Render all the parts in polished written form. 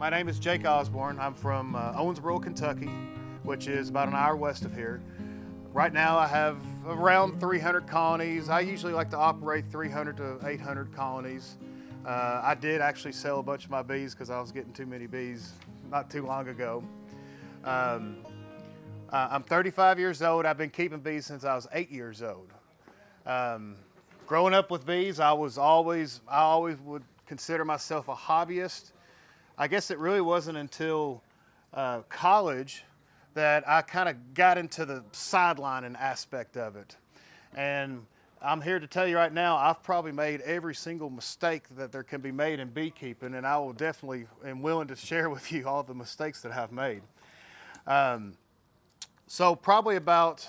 My name is Jake Osborne. I'm from Owensboro, Kentucky, which is about an hour west of here. Right now I have around 300 colonies. I usually like to operate 300 to 800 colonies. I did actually sell a bunch of my bees because I was getting too many bees not too long ago. I'm 35 years old. I've been keeping bees since I was 8 years old. Growing up with bees, I always would consider myself a hobbyist. I guess it really wasn't until college that I kind of got into the sidelining aspect of it. And I'm here to tell you right now, I've probably made every single mistake that there can be made in beekeeping, and I will definitely am willing to share with you all the mistakes that I've made. So probably about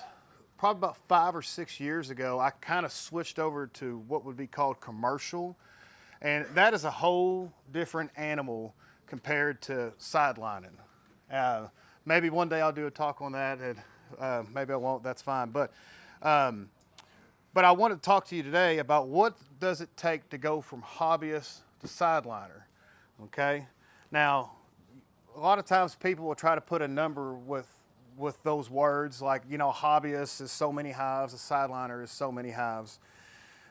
5 or 6 years ago, I kind of switched over to what would be called commercial. And that is a whole different animal compared to sidelining. Maybe one day I'll do a talk on that, and maybe I won't, that's fine. But I want to talk to you today about what does it take to go from hobbyist to sideliner, okay? Now, a lot of times people will try to put a number with those words, like, you know, hobbyist is so many hives, a sideliner is so many hives.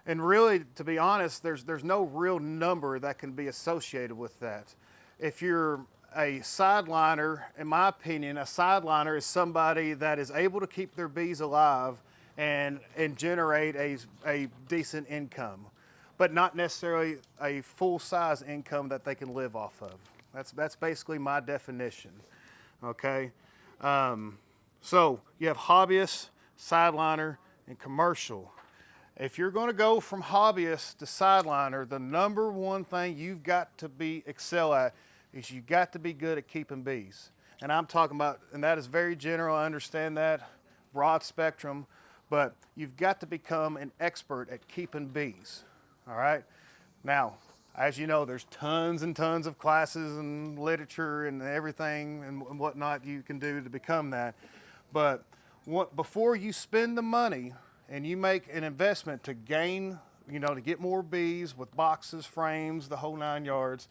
And really, to be honest, there's no real number that can be associated with that. If you're a sideliner, in my opinion, a sideliner is somebody that is able to keep their bees alive and generate a decent income, but not necessarily a full-size income that they can live off of. That's basically my definition, okay? So you have hobbyist, sideliner, and commercial. If you're going to go from hobbyist to sideliner, the number one thing you've got to excel at is you've got to be good at keeping bees. And I'm talking about, and that is very general, I understand that, broad spectrum, but you've got to become an expert at keeping bees, all right? Now, as you know, there's tons and tons of classes and literature and everything and whatnot you can do to become that. But before you spend the money and you make an investment to gain, you know, to get more bees with boxes, frames, the whole 9 yards,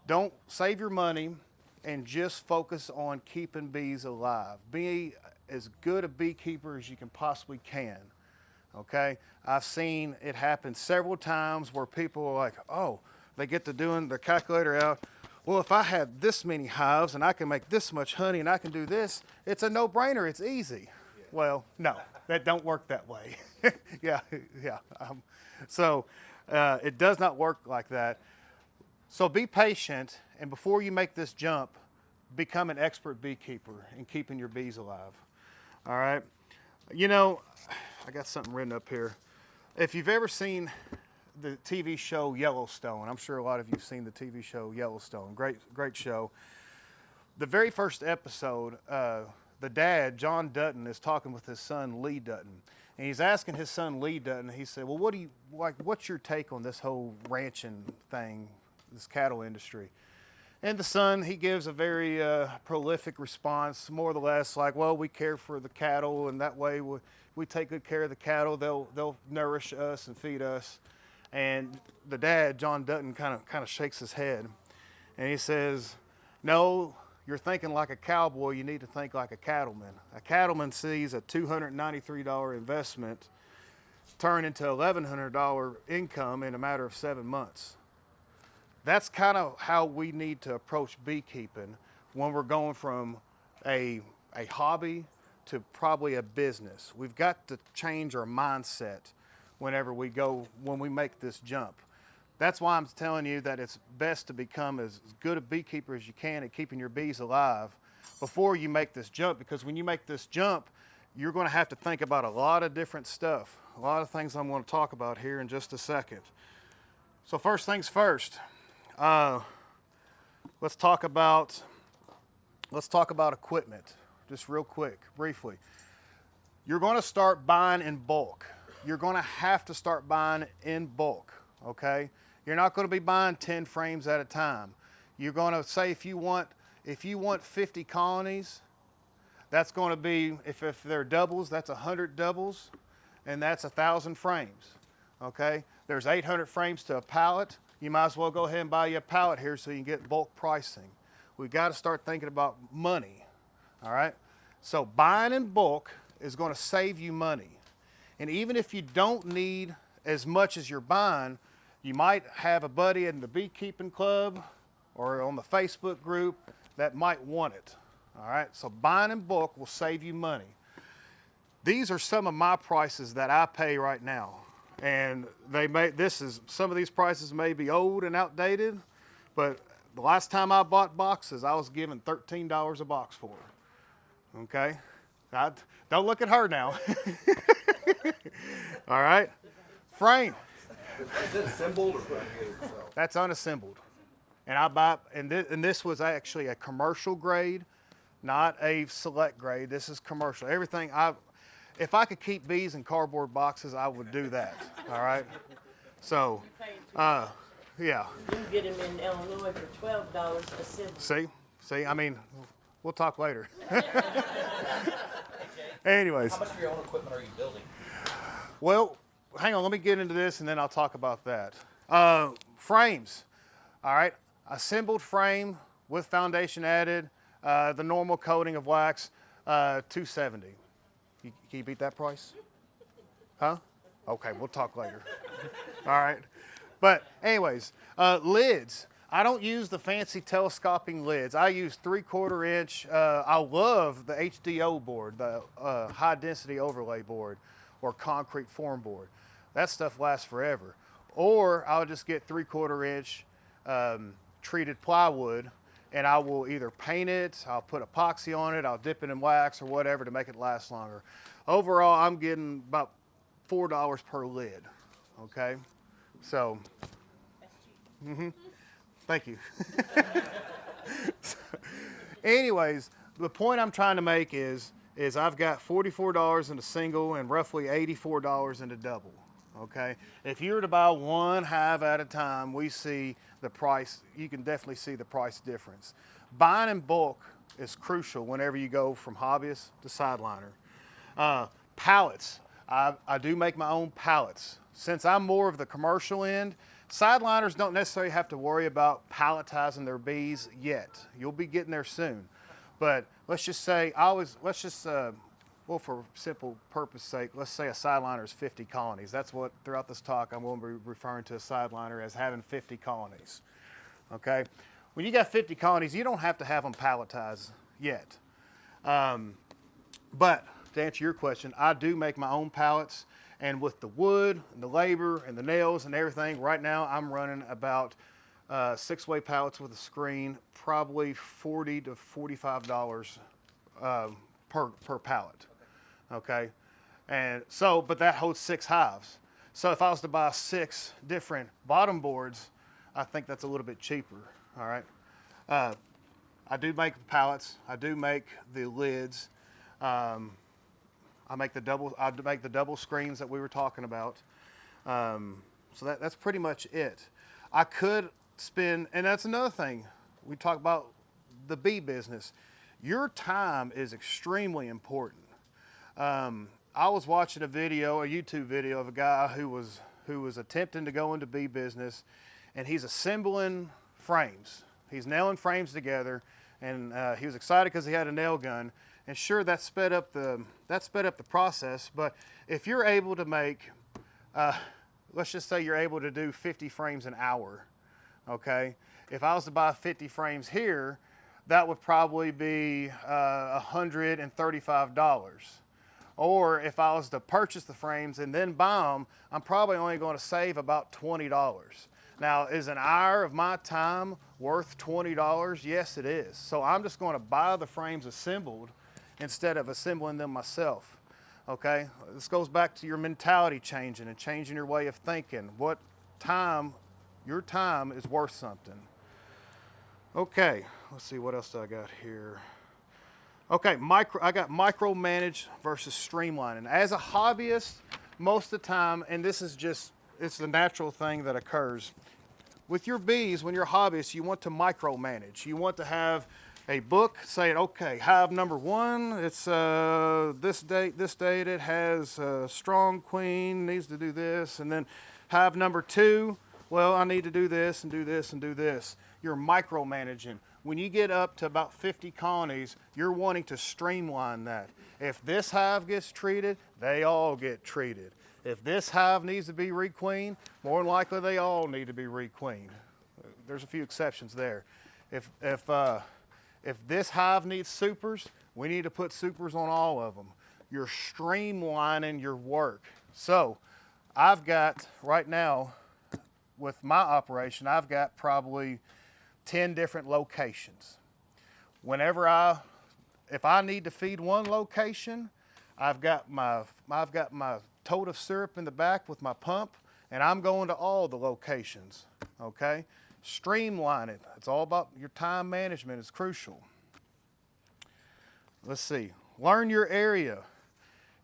don't save your money and just focus on keeping bees alive. Be as good a beekeeper as you can possibly can. Okay, I've seen it happen several times where people are like, oh, they get to doing their calculator out. Well, if I had this many hives and I can make this much honey and I can do this, it's a no-brainer, it's easy. Yeah. Well, no, that don't work that way. yeah. So it does not work like that. So be patient, and before you make this jump, become an expert beekeeper in keeping your bees alive. All right? You know, I got something written up here. If you've ever seen the TV show Yellowstone, I'm sure a lot of you have seen the TV show Yellowstone. Great show. The very first episode, the dad, John Dutton, is talking with his son, Lee Dutton. And he's asking his son, Lee Dutton, he said, well, what's your take on this whole ranching thing, this cattle industry? And the son, he gives a very prolific response, more or less like, well, we care for the cattle, and that way we take good care of the cattle. They'll nourish us and feed us. And the dad, John Dutton, kind of shakes his head, and he says, no, you're thinking like a cowboy. You need to think like a cattleman. A cattleman sees a $293 investment turn into $1,100 income in a matter of 7 months. That's kind of how we need to approach beekeeping when we're going from a hobby to probably a business. We've got to change our mindset when we make this jump. That's why I'm telling you that it's best to become as good a beekeeper as you can at keeping your bees alive before you make this jump, because when you make this jump, you're going to have to think about a lot of different stuff, a lot of things I'm going to talk about here in just a second. So first things first. Let's talk about equipment, just real quick, briefly. You're going to start buying in bulk. You're going to have to start buying in bulk, okay? You're not going to be buying 10 frames at a time. You're going to say if you want 50 colonies, that's going to be, if they're doubles, that's 100 doubles, and that's 1,000 frames, okay? There's 800 frames to a pallet. you might as well go ahead and buy you a pallet here so you can get bulk pricing. We got to start thinking about money, all right? So buying in bulk is going to save you money. And even if you don't need as much as you're buying, you might have a buddy in the beekeeping club or on the Facebook group that might want it, all right? So buying in bulk will save you money. These are some of my prices that I pay right now. And some of these prices may be old and outdated, but the last time I bought boxes, I was given $13 a box for it. Okay? Don't look at her now. All right? Frame. Is it assembled or put together yourself? That's unassembled. And this was actually a commercial grade, not a select grade. This is commercial. Everything if I could keep bees in cardboard boxes, I would do that. All right? So, yeah. You can get them in Illinois for $12 a cent. See, I mean, we'll talk later. Anyways. How much of your own equipment are you building? Well, hang on, let me get into this and then I'll talk about that. Frames, all right? Assembled frame with foundation added, the normal coating of wax, $270. Can you beat that price? Huh? Okay, we'll talk later. All right. But anyways, lids. I don't use the fancy telescoping lids. I use 3/4 inch. I love the HDO board, the high density overlay board or concrete form board. That stuff lasts forever. Or I'll just get 3/4 inch treated plywood, and I will either paint it, I'll put epoxy on it, I'll dip it in wax or whatever to make it last longer. Overall, I'm getting about $4 per lid, okay? So, thank you. So, anyways, the point I'm trying to make is I've got $44 in a single and roughly $84 in a double, okay? If you were to buy one hive at a time, we see the price, you can definitely see the price difference. Buying in bulk is crucial whenever you go from hobbyist to sideliner. Pallets, I do make my own pallets. Since I'm more of the commercial end, sideliners don't necessarily have to worry about palletizing their bees yet. You'll be getting there soon. But let's just say, well, for simple purpose sake, let's say a sideliner is 50 colonies. That's what, throughout this talk, I'm going to be referring to a sideliner as having 50 colonies, okay? When you got 50 colonies, you don't have to have them palletized yet. But to answer your question, I do make my own pallets, and with the wood and the labor and the nails and everything, right now I'm running about 6-way pallets with a screen, probably $40 to $45 per pallet. Okay, and so, but that holds 6 hives. So if I was to buy 6 different bottom boards, I think that's a little bit cheaper. All right, I do make the pallets. I do make the lids. I make the double screens that we were talking about. So that's pretty much it. I could spend, and that's another thing. We talk about the bee business. Your time is extremely important. I was watching a YouTube video of a guy who was attempting to go into bee business, and he's assembling frames. He's nailing frames together, and he was excited because he had a nail gun. And sure, that sped up the process. But if you're able to make, let's just say you're able to do 50 frames an hour, okay? If I was to buy 50 frames here, that would probably be $135. Or if I was to purchase the frames and then buy them, I'm probably only going to save about $20. Now, is an hour of my time worth $20? Yes, it is. So I'm just going to buy the frames assembled instead of assembling them myself. Okay? This goes back to your mentality changing and changing your way of thinking. Your time is worth something. Okay, let's see, what else do I got here? Okay, I got micromanage versus streamlining. As a hobbyist, most of the time, and this is just, it's the natural thing that occurs. With your bees, when you're a hobbyist, you want to micromanage. You want to have a book saying, okay, hive number 1, it's this date, it has a strong queen, needs to do this. And then hive number 2, well, I need to do this and do this and do this. You're micromanaging. When you get up to about 50 colonies, you're wanting to streamline that. If this hive gets treated, they all get treated. If this hive needs to be requeened, more than likely they all need to be requeened. There's a few exceptions there. If this hive needs supers, we need to put supers on all of them. You're streamlining your work. So I've got, right now, with my operation, I've got probably 10 different locations. If I need to feed one location, I've got my tote of syrup in the back with my pump, and I'm going to all the locations, okay? Streamline it. It's all about your time management is crucial. Let's see, learn your area.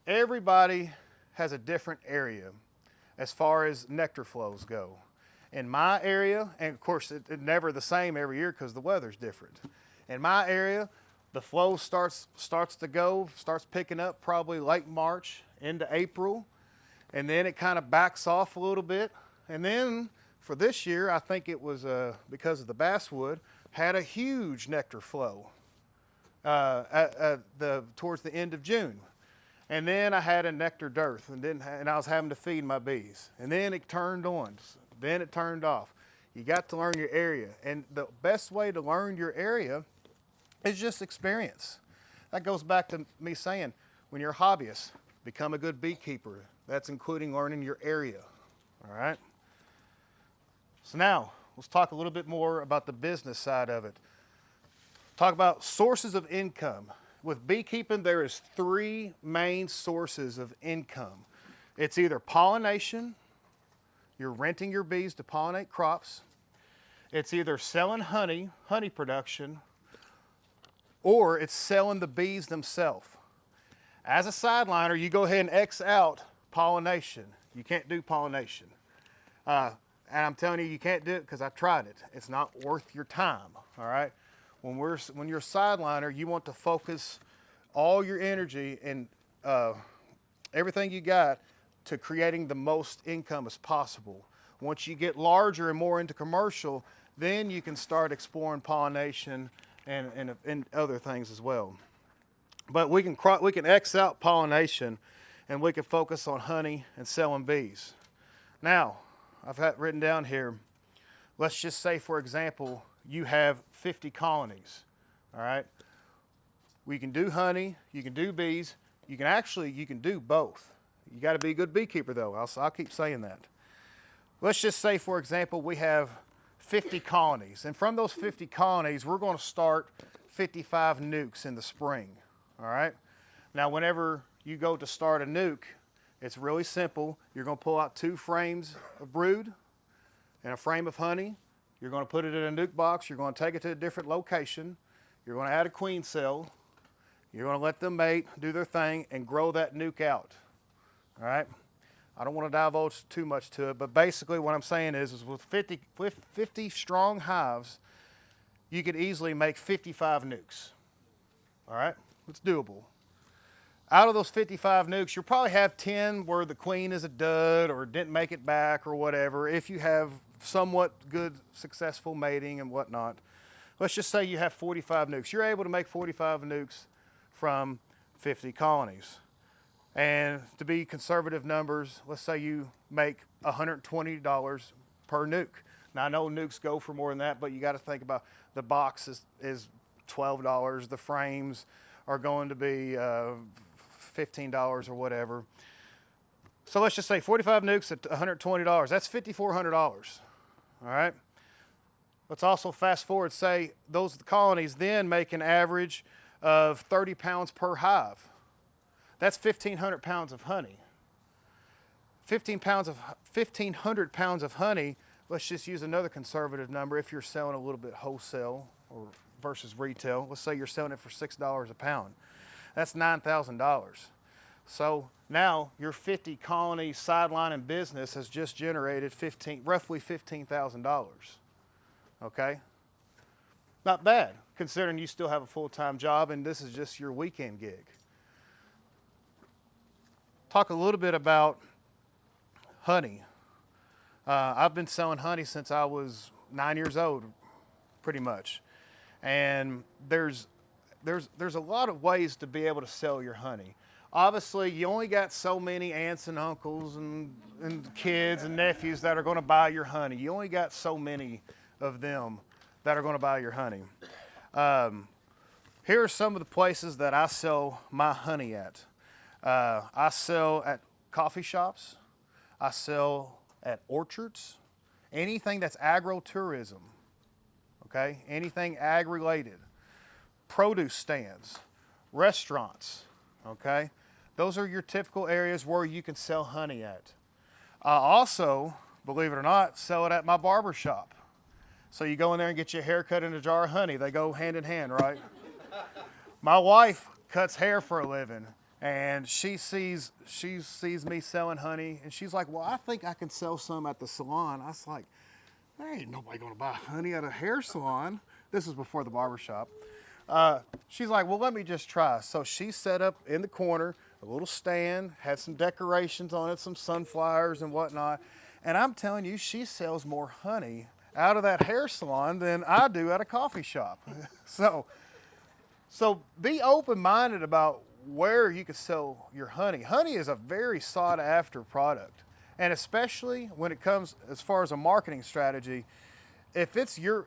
Everybody has a different area as far as nectar flows go. In my area, and of course it's never the same every year because the weather's different. In my area, the flow starts picking up probably late March into April, and then it kind of backs off a little bit. And then for this year, I think it was because of the basswood, had a huge nectar flow towards the end of June. And then I had a nectar dearth, and I was having to feed my bees. And then it turned on, then it turned off. You got to learn your area. And the best way to learn your area is just experience. That goes back to me saying, when you're a hobbyist, become a good beekeeper. That's including learning your area, all right? So now, let's talk a little bit more about the business side of it. Talk about sources of income. With beekeeping, there is 3 main sources of income. It's either pollination, you're renting your bees to pollinate crops. It's either selling honey production, or it's selling the bees themselves. As a sideliner, you go ahead and X out pollination. You can't do pollination. And I'm telling you, you can't do it because I tried it. It's not worth your time, all right? When you're a sideliner, you want to focus all your energy and everything you got to creating the most income as possible. Once you get larger and more into commercial, then you can start exploring pollination and other things as well. But we can X out pollination, and we can focus on honey and selling bees. Now, I've got written down here, let's just say, for example, you have 50 colonies, all right? We can do honey, you can do bees, you can do both. You got to be a good beekeeper, though. I'll keep saying that. Let's just say, for example, we have 50 colonies, and from those 50 colonies, we're going to start 55 nucs in the spring, all right? Now, whenever you go to start a nuc, it's really simple. You're going to pull out 2 frames of brood and a frame of honey. You're going to put it in a nuc box. You're going to take it to a different location. You're going to add a queen cell. You're going to let them mate, do their thing, and grow that nuc out, all right? I don't want to divulge too much to it, but basically what I'm saying is with 50 strong hives, you could easily make 55 nucs, all right? It's doable. Out of those 55 nucs, you'll probably have 10 where the queen is a dud or didn't make it back or whatever, if you have somewhat good, successful mating and whatnot. Let's just say you have 45 nucs. You're able to make 45 nucs from 50 colonies. And to be conservative numbers, let's say you make $120 per nuc. Now, I know nucs go for more than that, but you got to think about the box is $12. The frames are going to be $15 or whatever. So let's just say 45 nucs at $120. That's $5,400. All right. Let's also fast forward, say those colonies then make an average of 30 pounds per hive. That's 1,500 pounds of honey. 1,500 pounds of honey, let's just use another conservative number if you're selling a little bit wholesale or versus retail. Let's say you're selling it for $6 a pound. That's $9,000. So now your 50 colony sidelining business has just generated roughly $15,000. Okay? Not bad, considering you still have a full-time job and this is just your weekend gig. Talk a little bit about honey. I've been selling honey since I was 9 years old, pretty much. And there's a lot of ways to be able to sell your honey. Obviously, you only got so many aunts and uncles and kids and nephews that are going to buy your honey. You only got so many of them that are going to buy your honey. Here are some of the places that I sell my honey at. I sell at coffee shops. I sell at orchards. Anything that's agro-tourism, okay? Anything ag-related. Produce stands, restaurants, okay? Those are your typical areas where you can sell honey at. I also, believe it or not, sell it at my barber shop. So you go in there and get your hair cut in a jar of honey. They go hand in hand, right? My wife cuts hair for a living, and she sees me selling honey, and she's like, well, I think I can sell some at the salon. I was like, there ain't nobody gonna buy honey at a hair salon. This was before the barber shop. She's like, well, let me just try. So she set up in the corner a little stand, had some decorations on it, some sunflowers and whatnot. And I'm telling you, she sells more honey out of that hair salon than I do at a coffee shop. So be open-minded about where you can sell your honey. Honey is a very sought-after product. And especially when it comes as far as a marketing strategy, if it's your,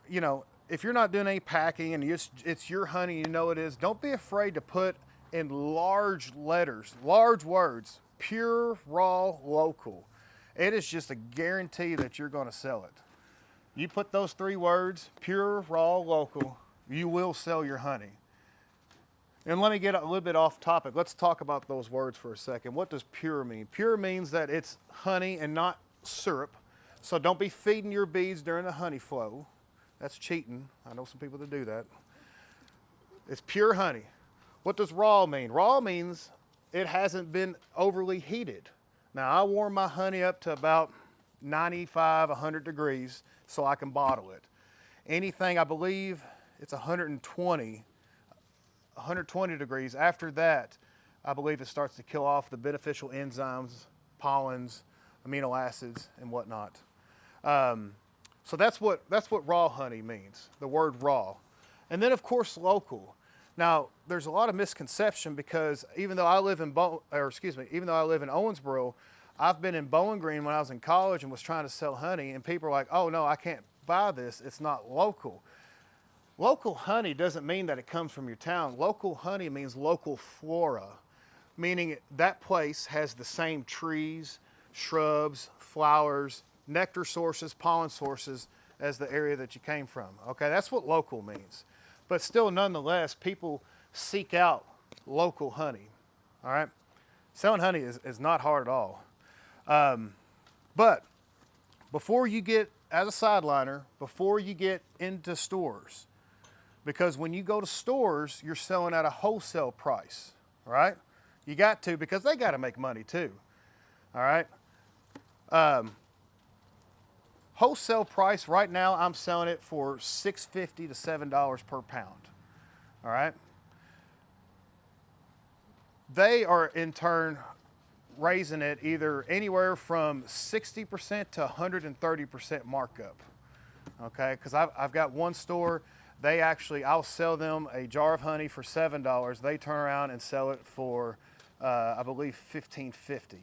if you're not doing any packing and it's your honey, it is, don't be afraid to put in large letters, large words, pure, raw, local. It is just a guarantee that you're going to sell it. You put those 3 words, pure, raw, local, you will sell your honey. And let me get a little bit off topic. Let's talk about those words for a second. What does pure mean? Pure means that it's honey and not syrup. So don't be feeding your bees during the honey flow. That's cheating. I know some people that do that. It's pure honey. What does raw mean? Raw means it hasn't been overly heated. Now, I warm my honey up to about 95, 100 degrees so I can bottle it. Anything, I believe it's 120 degrees. After that, I believe it starts to kill off the beneficial enzymes, pollens, amino acids, and whatnot. So that's what raw honey means, the word raw. And then, of course, local. Now, there's a lot of misconception because even though I live in Owensboro, I've been in Bowling Green when I was in college and was trying to sell honey, and people are like, oh, no, I can't buy this. It's not local. Local honey doesn't mean that it comes from your town. Local honey means local flora, meaning that place has the same trees, shrubs, flowers, nectar sources, pollen sources as the area that you came from. Okay, that's what local means. But still, nonetheless, people seek out local honey. All right, selling honey is not hard at all. But before you get, as a sideliner, before you get into stores, because when you go to stores, you're selling at a wholesale price, right? You got to, because they got to make money too, all right? Wholesale price right now, I'm selling it for $6.50 to $7 per pound, all right? They are in turn raising it either anywhere from 60% to 130% markup, okay? Because I've got one store, I'll sell them a jar of honey for $7. They turn around and sell it for, I believe, $15.50.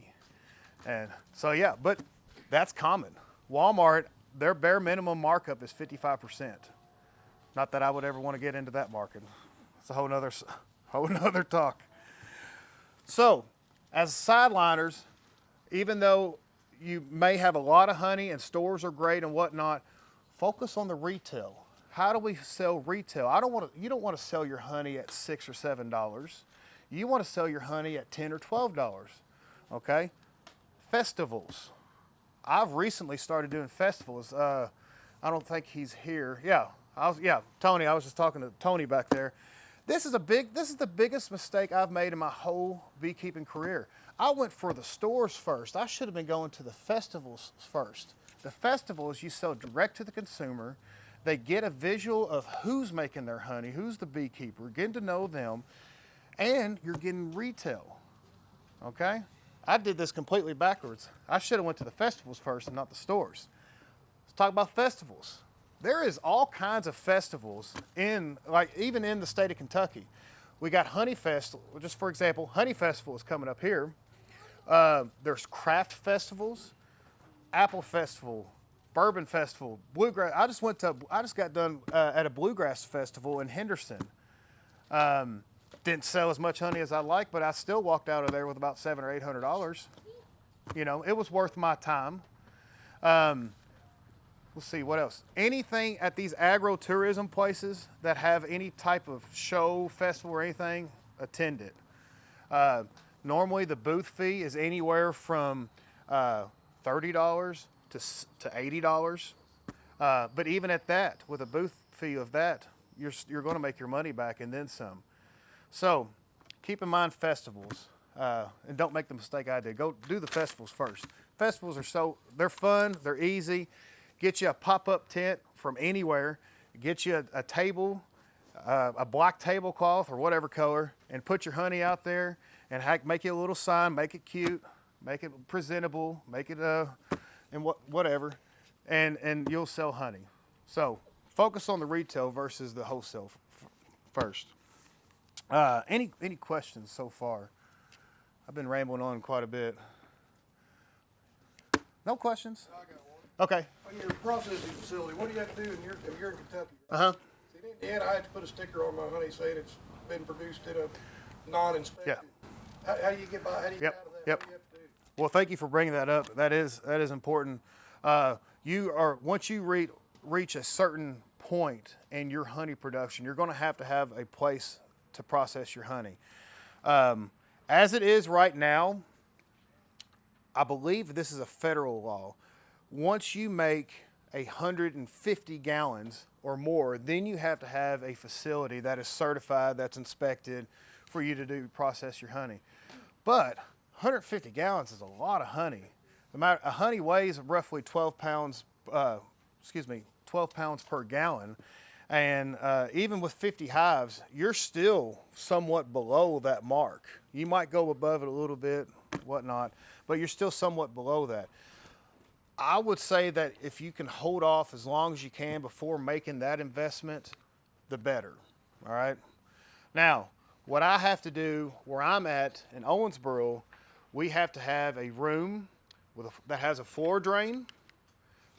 And so, yeah, but that's common. Walmart, their bare minimum markup is 55%. Not that I would ever want to get into that market. It's a whole nother talk. So, as sideliners, even though you may have a lot of honey and stores are great and whatnot, focus on the retail. How do we sell retail? You don't want to sell your honey at $6 or $7. You want to sell your honey at $10 or $12. Okay? Festivals. I've recently started doing festivals. I don't think he's here. Tony. I was just talking to Tony back there. This is the biggest mistake I've made in my whole beekeeping career. I went for the stores first. I should have been going to the festivals first. The festivals, you sell direct to the consumer. They get a visual of who's making their honey, who's the beekeeper, getting to know them, and you're getting retail, okay? I did this completely backwards. I should have went to the festivals first and not the stores. Let's talk about festivals. There is all kinds of festivals even in the state of Kentucky. We got Honey Festival, just for example, Honey Festival is coming up here. There's craft festivals, Apple Festival, Bourbon Festival, Bluegrass. I just got done at a Bluegrass Festival in Henderson. Didn't sell as much honey as I like, but I still walked out of there with about $700 or $800. You know, it was worth my time. Let's see, what else? Anything at these agro-tourism places that have any type of show, festival, or anything, attend it. Normally, the booth fee is anywhere from $30 to $80. But even at that, with a booth fee of that, you're going to make your money back and then some. So keep in mind festivals, and don't make the mistake I did. Go do the festivals first. Festivals they're fun, they're easy. Get you a pop-up tent from anywhere. Get you a table, a black tablecloth or whatever color, and put your honey out there and make you a little sign, make it cute, make it presentable, make it and whatever, and you'll sell honey. So focus on the retail versus the wholesale first. Any questions so far? I've been rambling on quite a bit. No questions? I got one. Okay. On your processing facility, what do you have to do if you're in Kentucky? Uh-huh. See, in Indiana, I have to put a sticker on my honey saying it's been produced in a non-inspected. Yeah. How do you get by? How do you get out of that? Yep. What do you have to do? Well, thank you for bringing that up. That is important. Once you reach a certain point in your honey production, you're going to have a place to process your honey. As it is right now, I believe this is a federal law. Once you make 150 gallons or more, then you have to have a facility that is certified, that's inspected for you to process your honey. But 150 gallons is a lot of honey. A honey weighs roughly 12 pounds per gallon. And even with 50 hives, you're still somewhat below that mark. You might go above it a little bit, whatnot, but you're still somewhat below that. I would say that if you can hold off as long as you can before making that investment, the better, all right? Now, what I have to do where I'm at in Owensboro, we have to have a room that has a floor drain,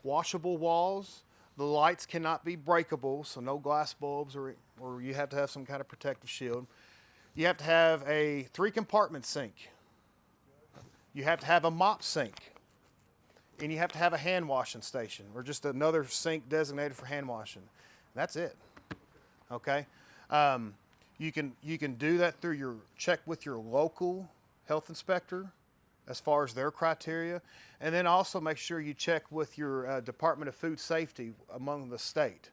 washable walls. The lights cannot be breakable, so no glass bulbs or you have to have some kind of protective shield. You have to have a 3-compartment sink. You have to have a mop sink. And you have to have a hand washing station or just another sink designated for hand washing. That's it. Okay? You can do that through your check with your local health inspector as far as their criteria. And then also make sure you check with your Department of Food Safety among the state.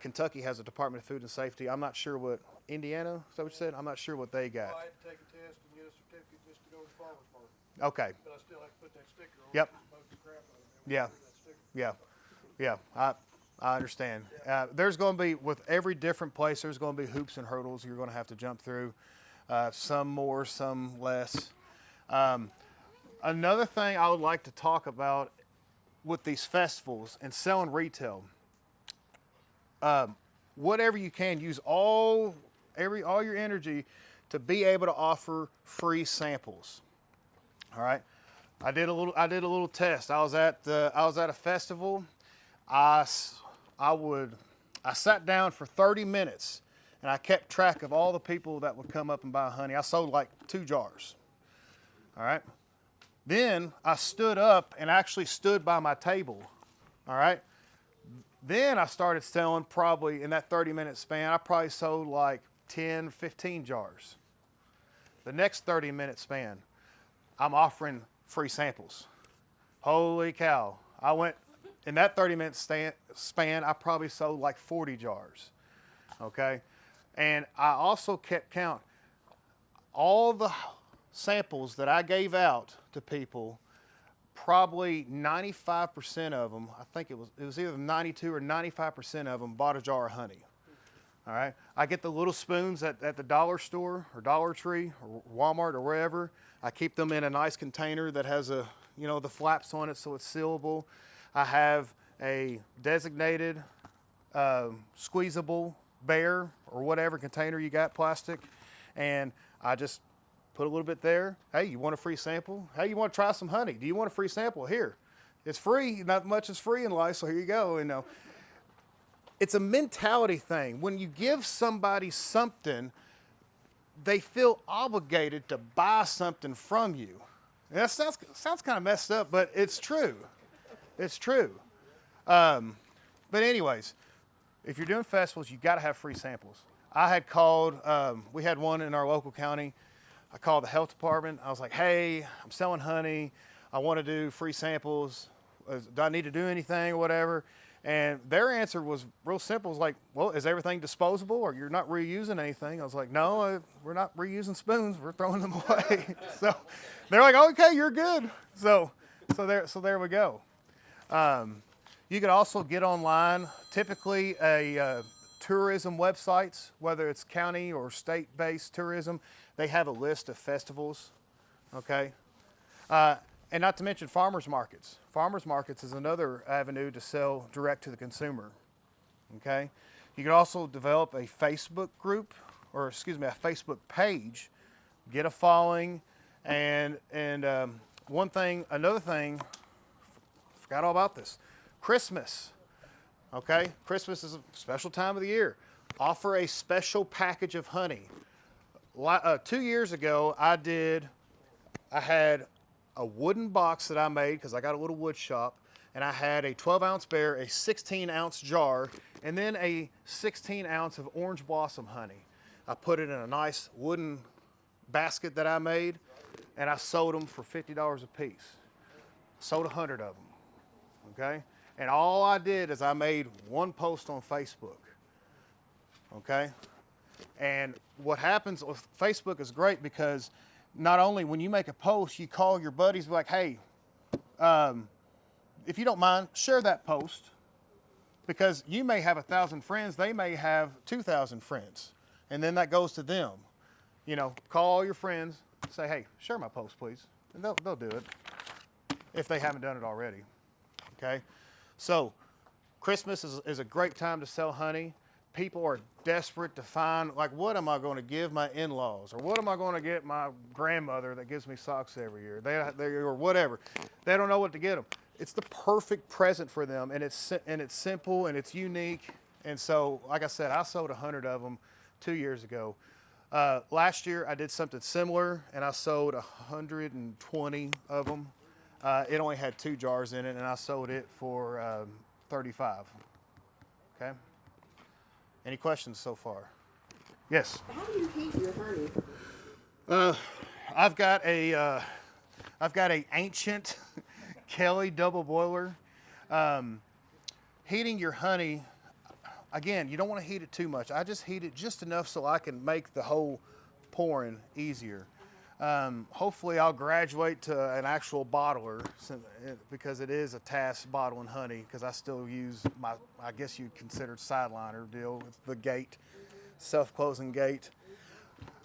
Kentucky has a Department of Food and Safety. I'm not sure what, Indiana, is that what you said? I'm not sure what they got. Well, I had to take a test and get a certificate just to go to the farmer's market. Okay. But I still have to put that sticker on. Yep. It just bugs the crap out of me. Yeah. Yeah. I understand. There's going to be, with every different place, there's going to be hoops and hurdles you're going to have to jump through. Some more, some less. Another thing I would like to talk about with these festivals and selling retail, whatever you can, use all your energy to be able to offer free samples. All right, I did a little test. I was at a festival. I sat down for 30 minutes and I kept track of all the people that would come up and buy honey. I sold like 2 jars. All right. Then I stood up and actually stood by my table. All right. Then I started selling, probably in that 30-minute span, I probably sold like 10, 15 jars. The next 30-minute span, I'm offering free samples. Holy cow. In that 30-minute span, I probably sold like 40 jars. Okay. And I also kept count. All the samples that I gave out to people, probably 95% of them, I think it was either 92 or 95% of them bought a jar of honey. All right. I get the little spoons at the dollar store or Dollar Tree or Walmart or wherever. I keep them in a nice container that has the flaps on it so it's sealable. I have a designated squeezable bear or whatever container you got, plastic, and I just put a little bit there. Hey, you want a free sample? Hey, you want to try some honey? Do you want a free sample? Here. It's free. Not much is free in life, so here you go. It's a mentality thing. When you give somebody something, they feel obligated to buy something from you. And that sounds kind of messed up, but it's true. It's true. But anyways, if you're doing festivals, you got to have free samples. I had called, we had one in our local county. I called the health department. I was like, hey, I'm selling honey. I want to do free samples. Do I need to do anything or whatever? And their answer was real simple. It was like, well, is everything disposable or you're not reusing anything? I was like, no, we're not reusing spoons. We're throwing them away. So they're like, okay, you're good. So there we go. You could also get online, typically tourism websites, whether it's county or state-based tourism, they have a list of festivals, okay? And not to mention farmers markets. Farmers markets is another avenue to sell direct to the consumer, okay? You can also develop a Facebook group, or a Facebook page, get a following, and another thing, forgot all about this, Christmas, okay? Christmas is a special time of the year. Offer a special package of honey. 2 years ago, I had a wooden box that I made because I got a little wood shop, and I had a 12-ounce bear, a 16-ounce jar, and then a 16-ounce of orange blossom honey. I put it in a nice wooden basket that I made, and I sold them for $50 a piece. Sold 100 of them, okay? And all I did is I made one post on Facebook, okay? And what happens with Facebook is great because not only when you make a post, you call your buddies, be like, hey, if you don't mind, share that post, because you may have 1,000 friends, they may have 2,000 friends, and then that goes to them. Call all your friends, say, hey, share my post, please, and they'll do it if they haven't done it already, okay? So Christmas is a great time to sell honey. People are desperate to find, like, what am I going to give my in-laws? Or what am I going to get my grandmother that gives me socks every year? Or whatever. They don't know what to get them. It's the perfect present for them, and it's simple, and it's unique. And so, like I said, I sold 100 of them 2 years ago. Last year, I did something similar, and I sold 120 of them. It only had 2 jars in it, and I sold it for $35. Okay? Any questions so far? Yes. How do you heat your honey? I've got a ancient Kelly double boiler. Heating your honey, again, you don't want to heat it too much. I just heat it just enough so I can make the whole pouring easier. Hopefully I'll graduate to an actual bottler because it is a task bottling honey, because I still use I guess you'd consider Sideliner deal with the gate, self-closing gate.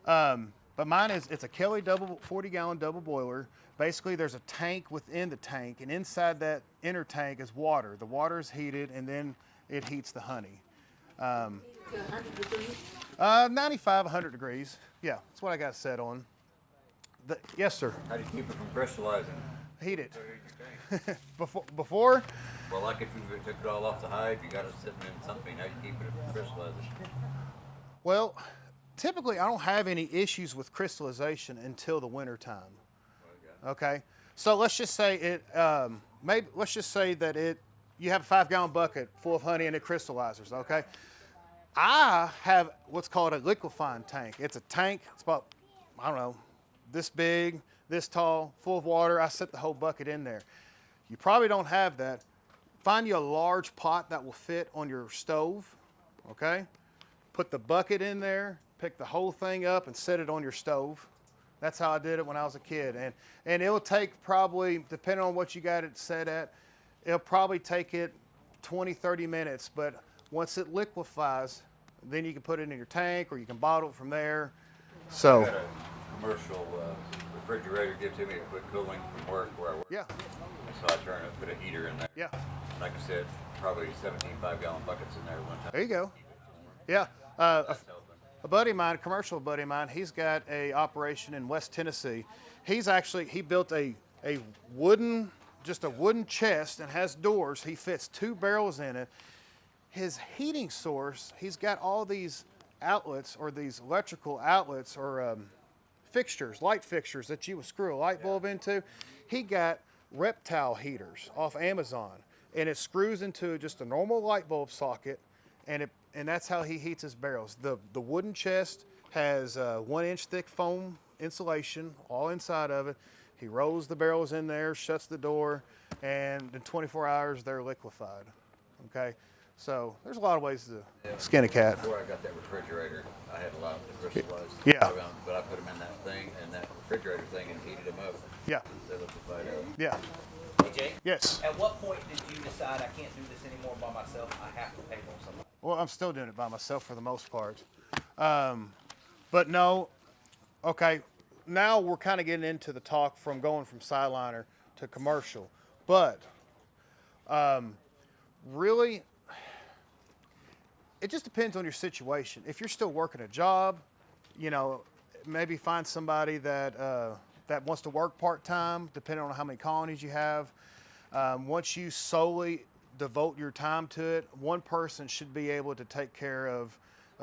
But mine it's a Kelly 40-gallon double boiler. Basically there's a tank within the tank, and inside that inner tank is water. The water is heated, and then it heats the honey. 95, 100 degrees. Yeah, that's what I got set on. Yes, sir. How do you keep it from crystallizing? Heat it. So you can- Before? Well, like if you took it all off the hive, you got it sitting in something. How do you keep it from crystallizing? Well, typically I don't have any issues with crystallization until the winter time. Okay. So let's just say let's just say that you have a 5-gallon bucket full of honey and it crystallizes. Okay. I have what's called a liquefying tank. It's a tank. It's about, I don't know, this big, this tall, full of water. I set the whole bucket in there. You probably don't have that. Find you a large pot that will fit on your stove, okay? Put the bucket in there, pick the whole thing up and set it on your stove. That's how I did it when I was a kid. And it'll take probably, depending on what you got it set at, it'll probably take it 20, 30 minutes. But once it liquefies, Then you can put it in your tank, or you can bottle it from there. I So, got a commercial refrigerator give to me to quit cooling from work where I work. yeah, So I turn and put a heater in there. yeah. Like I said, probably 17 5-gallon buckets in there one time. There you go. Yeah. That's helping. A buddy of mine, a commercial buddy of mine, he's got a operation in West Tennessee. He built a wooden chest and has doors. He fits 2 barrels in it. His heating source, he's got all these outlets, or these electrical outlets, or fixtures, light fixtures that you would screw a light bulb into. He got reptile heaters off Amazon, and it screws into just a normal light bulb socket, and that's how he heats his barrels. The wooden chest has 1-inch thick foam insulation all inside of it. He rolls the barrels in there, shuts the door, and in 24 hours they're liquefied. Okay, so there's a lot of ways to skin a cat. Before I got that refrigerator, I had a lot of crystallized. Yeah. But I put them in that thing, and that refrigerator thing, and heated them up. Yeah, They liquefied up. yeah, Hey, Jake? yes. At what point did you decide I can't do this anymore by myself? I have to pay for somebody. Well, I'm still doing it by myself for the most part. But no, okay, now we're kind of getting into the talk from going from Sideliner to commercial. But really, it just depends on your situation. If you're still working a job, you know, maybe find somebody that wants to work part-time, depending on how many colonies you have. Once you solely devote your time to it, one person should be able to take care of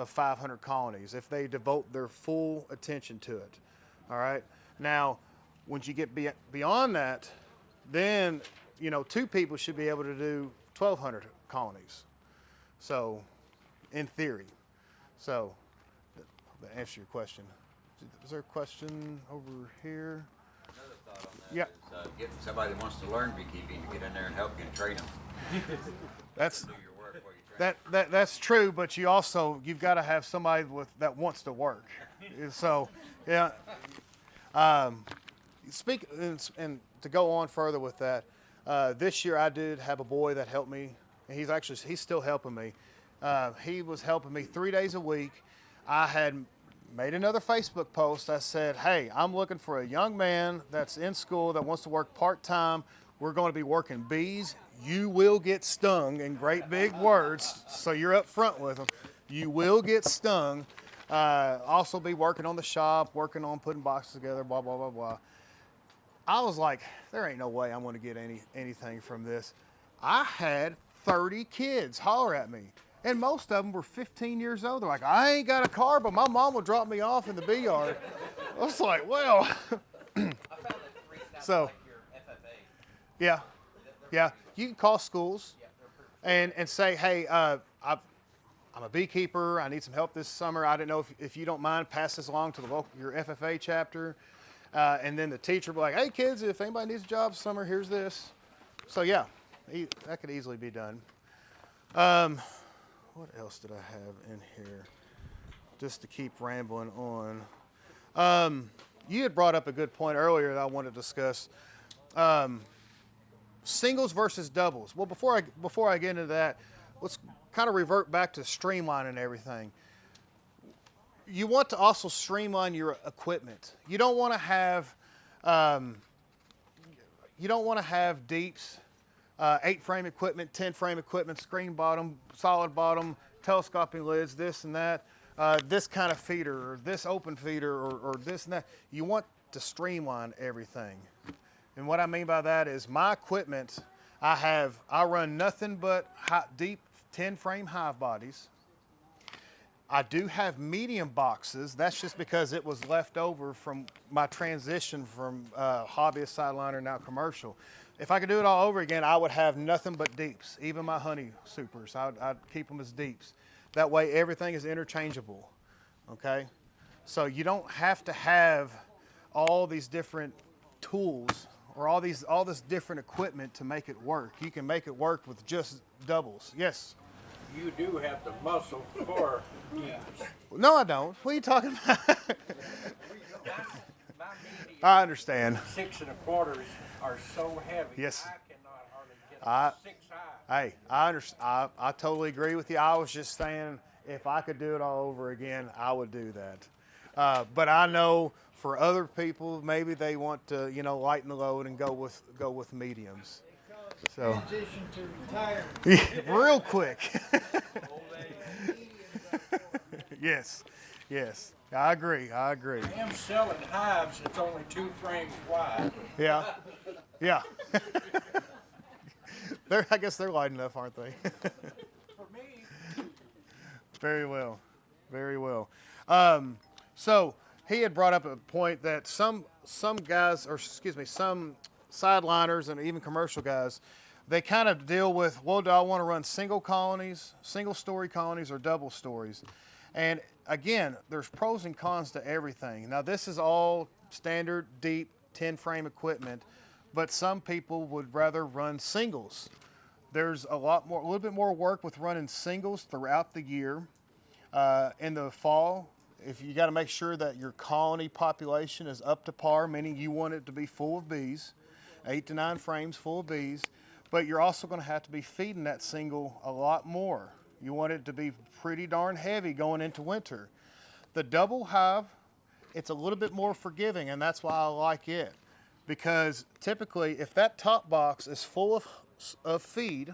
500 colonies if they devote their full attention to it. All right. Now, once you get beyond that, then, you know, 2 people should be able to do 1,200 colonies. So, in theory. So, that answers your question. Is there a question over here? Another thought on that Yeah. is getting somebody that wants to learn beekeeping to get in there and help you and train them. That's Do your work while you train. that's true, but you've got to have somebody that wants to work. So, yeah. Speak and to go on further with that, this year I did have a boy that helped me, and he's still helping me. He was helping me 3 days a week. I had made another Facebook post. I said, hey, I'm looking for a young man that's in school that wants to work part-time. We're going to be working bees. You will get stung, in great big words, so you're up front with them. You will get stung. Also be working on the shop, working on putting boxes together, blah, blah, blah, blah. I was like, there ain't no way I'm going to get anything from this. I had 30 kids holler at me, and most of them were 15 years old. They're like, I ain't got a car, but my mom will drop me off in the bee yard. I was like, well. I found that the reason I So- like your FFA. Yeah, yeah. You can call schools and say, hey, I'm a beekeeper. I need some help this summer. I didn't know if you don't mind, pass this along to your FFA chapter. And then the teacher will be like, hey, kids, if anybody needs a job this summer, here's this. So, yeah, that could easily be done. What else did I have in here? Just to keep rambling on. You had brought up a good point earlier that I wanted to discuss. Singles versus doubles. Well, before I get into that, let's kind of revert back to streamlining everything. You want to also streamline your equipment. You don't want to have deeps, 8-frame equipment, 10-frame equipment, screen bottom, solid bottom, telescoping lids, this and that, this kind of feeder, or this open feeder, or this and that. You want to streamline everything. And what I mean by that is my equipment, I run nothing but deep 10-frame hive bodies. I do have medium boxes. That's just because it was left over from my transition from hobbyist, sideliner, now commercial. If I could do it all over again, I would have nothing but deeps, even my honey supers. I'd keep them as deeps. That way everything is interchangeable, okay? So you don't have to have all these different tools or all this different equipment to make it work. You can make it work with just doubles. Yes? You do have the muscle for bees. No, I don't. What are you talking about? My medium I understand. 6 1/4s are so heavy. Yes. I cannot hardly get 6 high. Hey, I understand. I totally agree with you. I was just saying, if I could do it all over again, I would do that. But I know for other people, maybe they want to, lighten the load and go with mediums. So Transition to retirement. yeah, real quick. Yes, I agree. I am selling hives that's only 2 frames wide. Yeah. I guess they're light enough, aren't they? For me, Very well. So he had brought up a point that some guys, or excuse me, some sideliners and even commercial guys, they kind of deal with, well, do I want to run single story colonies or double stories? And again, there's pros and cons to everything. Now this is all standard deep 10 frame equipment, but some people would rather run singles. There's a little bit more work with running singles throughout the year. In the fall, if you got to make sure that your colony population is up to par, meaning you want it to be full of bees, 8 to 9 frames full of bees, but you're also going to have to be feeding that single a lot more. You want it to be pretty darn heavy going into winter. The double hive, it's a little bit more forgiving, and that's why I like it. Because typically, if that top box is full of feed,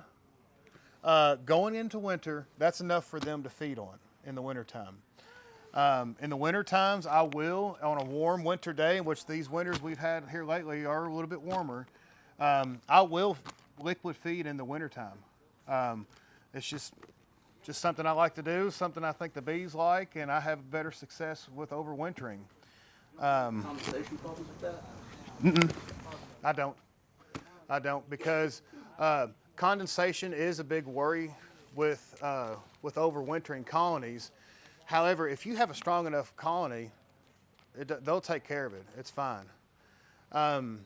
going into winter, that's enough for them to feed on in the wintertime. In the winter times, I will, on a warm winter day, which these winters we've had here lately are a little bit warmer, I will liquid feed in the wintertime. It's just something I like to do, something I think the bees like, and I have better success with overwintering. Conversation problems with that? I don't because condensation is a big worry with overwintering colonies. However, if you have a strong enough colony, they'll take care of it. It's fine. And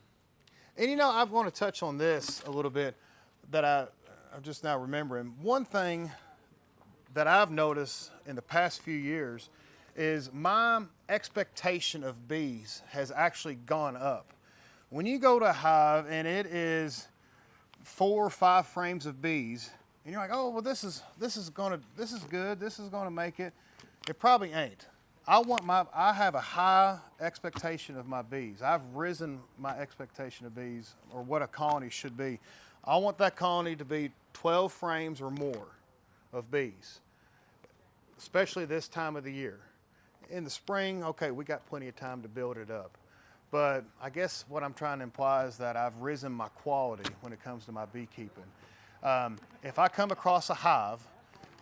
I want to touch on this a little bit that I'm just now remembering. One thing that I've noticed in the past few years is my expectation of bees has actually gone up. When you go to a hive and it is 4 or 5 frames of bees, and you're like, oh, well, this is good, this is gonna make it. It probably ain't. I have a high expectation of my bees. I've risen my expectation of bees, or what a colony should be. I want that colony to be 12 frames or more of bees, especially this time of the year. In the spring, okay, we got plenty of time to build it up. But I guess what I'm trying to imply is that I've risen my quality when it comes to my beekeeping. If I come across a hive,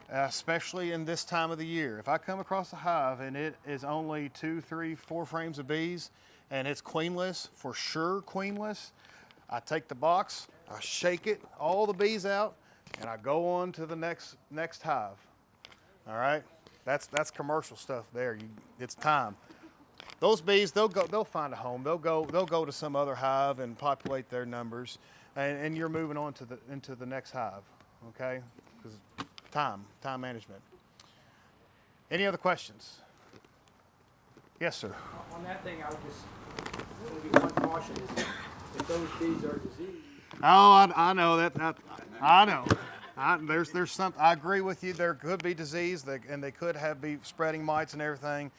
especially in this time of the year, if I come across a hive and it is only 2, 3, 4 frames of bees and it's queenless, for sure queenless, I take the box, I shake it, all the bees out, and I go on to the next hive. All right, that's commercial stuff there. It's time. Those bees, they'll find a home. They'll go to some other hive and populate their numbers, and you're moving on into the next hive. Okay, because time management. Any other questions? Yes, sir. On that thing, I would just maybe one caution is if those bees are diseased. Oh, I know that. I know. There's some. I agree with you. There could be disease, and they could be spreading mites and everything.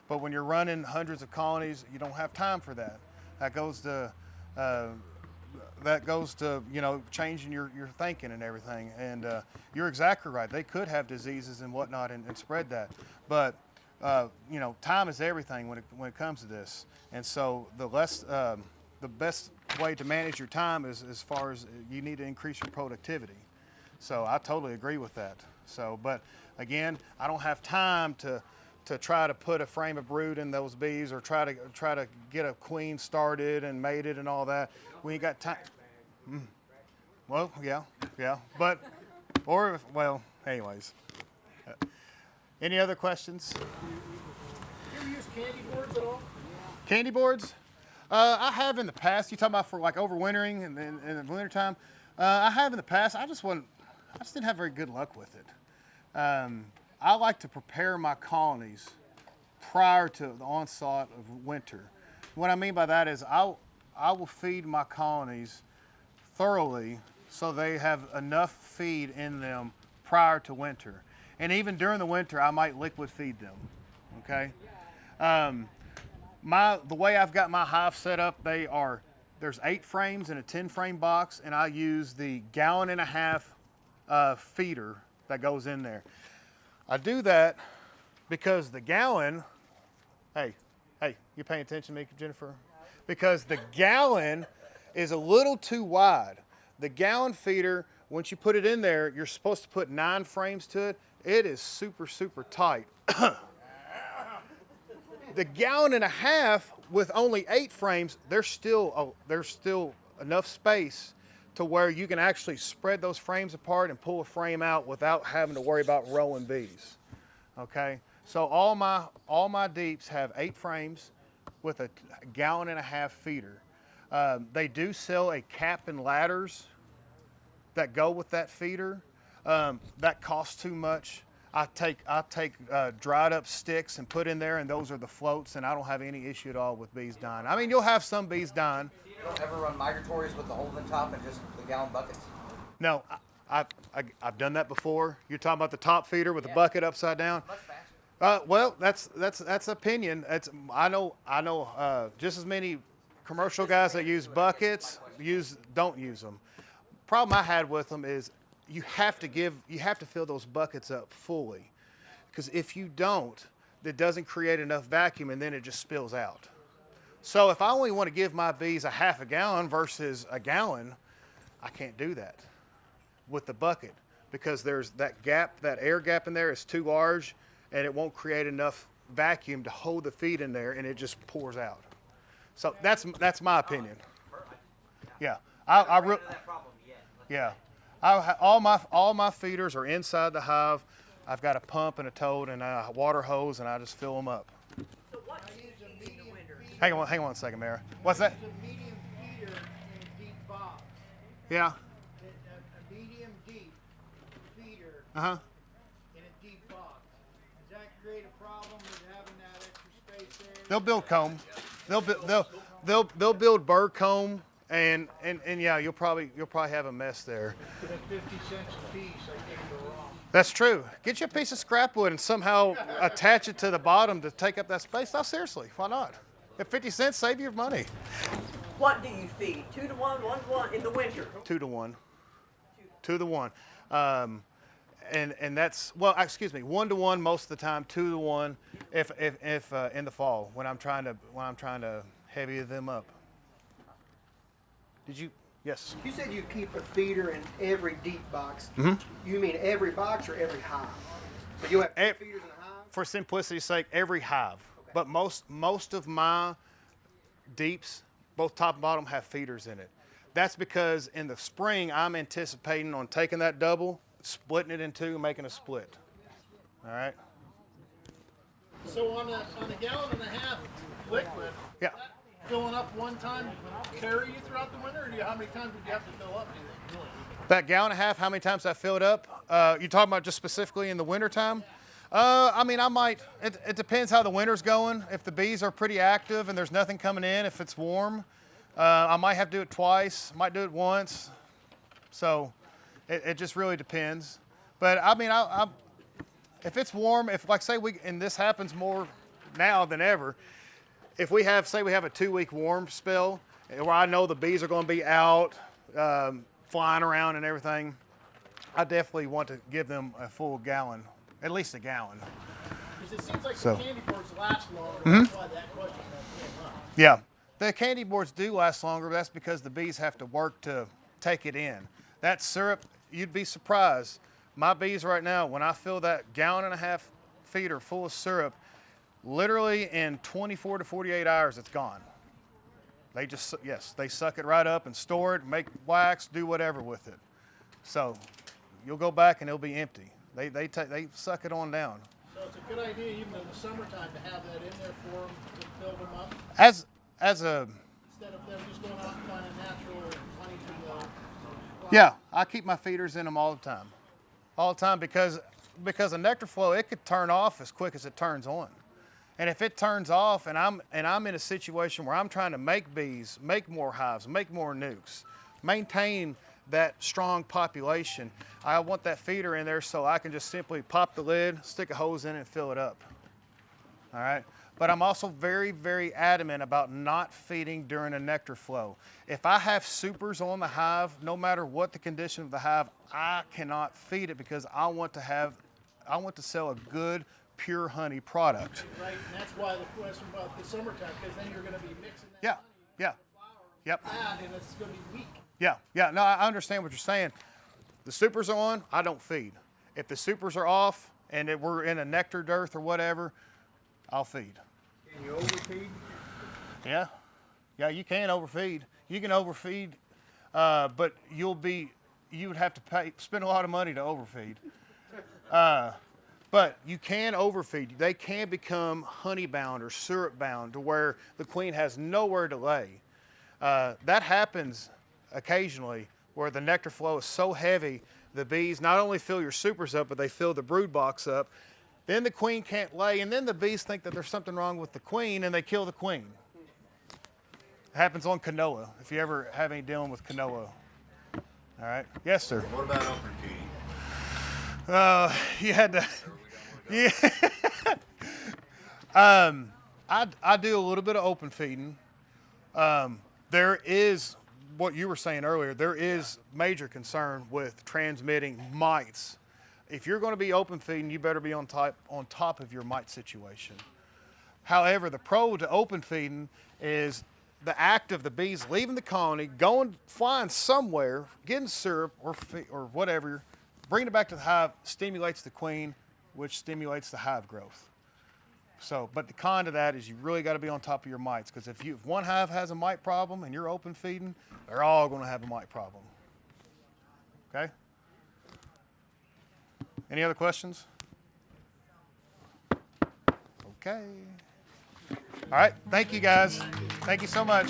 But when you're running hundreds of colonies, you don't have time for that. That goes to changing your thinking and everything. And you're exactly right. They could have diseases and whatnot and spread that. But time is everything when it comes to this. And so the best way to manage your time is as far as you need to increase your productivity. So I totally agree with that. So, but again, I don't have time to try to put a frame of brood in those bees or try to get a queen started and mated and all that. We ain't got time. Well, yeah, but anyways. Any other questions? Do you ever use candy boards at all? Candy boards? I have in the past. You talking about for like overwintering and in the wintertime? I have in the past. I just didn't have very good luck with it. I like to prepare my colonies prior to the onslaught of winter. What I mean by that is I will feed my colonies thoroughly so they have enough feed in them prior to winter. And even during the winter, I might liquid feed them, okay? The way I've got my hive set up, there's 8 frames in a 10-frame box, and I use the 1.5 gallon feeder that goes in there. I do that because the gallon, hey, you paying attention to me, Jennifer? Because the gallon is a little too wide. The gallon feeder, once you put it in there, you're supposed to put 9 frames to it. It is super, super tight. The 1.5 gallon with only 8 frames, there's still enough space to where you can actually spread those frames apart and pull a frame out without having to worry about rowing bees. Okay, so all my deeps have 8 frames with a 1.5 gallon feeder. They do sell a cap and ladders that go with that feeder. That costs too much. I take dried up sticks and put in there, and those are the floats, and I don't have any issue at all with bees dying. I mean, you'll have some bees dying. You don't ever run migratories with the hole in the top and just the gallon buckets? No, I've done that before. You're talking about the top feeder with the bucket upside down. Much faster. Well, that's opinion. I know just as many commercial guys that use buckets don't use them. Problem I had with them is you have to fill those buckets up fully, because if you don't, it doesn't create enough vacuum, and then it just spills out. So if I only want to give my bees a 1/2 gallon versus a gallon, I can't do that with the bucket, because there's that air gap in there is too large, and it won't create enough vacuum to hold the feed in there, and it just pours out. So that's my opinion. Yeah, yeah. All my feeders are inside the hive. I've got a pump and a toad and a water hose, and I just fill them up. So what do you feed in the winter? Hang on a second, Mary. What's that? It's a medium feeder in a deep box. Yeah. A medium deep feeder Uh-huh. in a deep box. Does that create a problem with having that extra space there? They'll build comb. They'll build bird comb, and yeah, you'll probably have a mess there. At 50 cents a piece, I can't go wrong. That's true. Get you a piece of scrap wood and somehow attach it to the bottom to take up that space. No, seriously, why not? At 50 cents, save your money. What do you feed? 2 to 1, 1 to 1 in the winter? 2 to 1. 2 to 1. And that's, well, excuse me, 1 to 1 most of the time, 2 to 1 if in the fall when I'm trying to heavy them up. Did you? Yes. You said you keep a feeder in every deep box. Mm-hmm. You mean every box or every hive? So you have 2 feeders in a hive? For simplicity's sake, every hive. Okay. But most of my deeps, both top and bottom, have feeders in it. That's because in the spring, I'm anticipating on taking that double, splitting it in 2, and making a split. All right? So on a 1.5 gallon liquid, Yeah. filling up one time carry you throughout the winter, or how many times would you have to fill up, do you think? That 1.5 gallon, how many times I fill it up? You talking about just specifically in the wintertime? I mean, I might, it depends how the winter's going. If the bees are pretty active and there's nothing coming in, if it's warm, I might have to do it twice, might do it once. So it just really depends. But I mean, if it's warm, if like say and this happens more now than ever, if we have, say we have a 2-week warm spell where I know the bees are going to be out, flying around and everything, I definitely want to give them a full gallon, at least a gallon. Because it seems like So. the candy bars last longer. Mm-hmm. That's why that question came up. Yeah, the candy boards do last longer, but that's because the bees have to work to take it in. That syrup, you'd be surprised. My bees right now, when I fill that 1.5 gallon feeder full of syrup, literally in 24 to 48 hours, it's gone. They just, yes, they suck it right up and store it, make wax, do whatever with it. So you'll go back and it'll be empty. They suck it on down. So it's a good idea, even in the summertime, to have that in there for them to fill them up, As a, instead of them just going out and finding natural or honey from the yeah, I keep my feeders in them all the time. All the time because a nectar flow, it could turn off as quick as it turns on. And if it turns off and I'm in a situation where I'm trying to make bees, make more hives, make more nucs, maintain that strong population. I want that feeder in there so I can just simply pop the lid, stick a hose in it, and fill it up. All right? But I'm also very, very adamant about not feeding during a nectar flow. If I have supers on the hive, no matter what the condition of the hive, I cannot feed it because I want to sell a good, pure honey product. Right, and that's why the question about the summertime, because then you're gonna be mixing that Yeah, honey yeah, yep. with that, and it's gonna be weak. Yeah, no, I understand what you're saying. The supers are on, I don't feed. If the supers are off and we're in a nectar dearth or whatever, I'll feed. Can you overfeed? Yeah, you can overfeed. You can overfeed, but you would have to spend a lot of money to overfeed. But you can overfeed. They can become honey bound or syrup bound to where the queen has nowhere to lay. That happens occasionally where the nectar flow is so heavy, the bees not only fill your supers up, but they fill the brood box up. Then the queen can't lay, and then the bees think that there's something wrong with the queen, and they kill the queen. It happens on canola, if you ever have any dealing with canola. All right? Yes, sir. What about open feeding? You had to... Yeah. I do a little bit of open feeding. There is, what you were saying earlier, there is major concern with transmitting mites. If you're going to be open feeding, you better be on top of your mite situation. However, the pro to open feeding is the act of the bees leaving the colony, flying somewhere, getting syrup or whatever, bringing it back to the hive, stimulates the queen, which stimulates the hive growth. So, but the con to that is you really got to be on top of your mites, because if one hive has a mite problem and you're open feeding, they're all going to have a mite problem. Okay? Any other questions? Okay. All right. Thank you, guys. Thank you so much.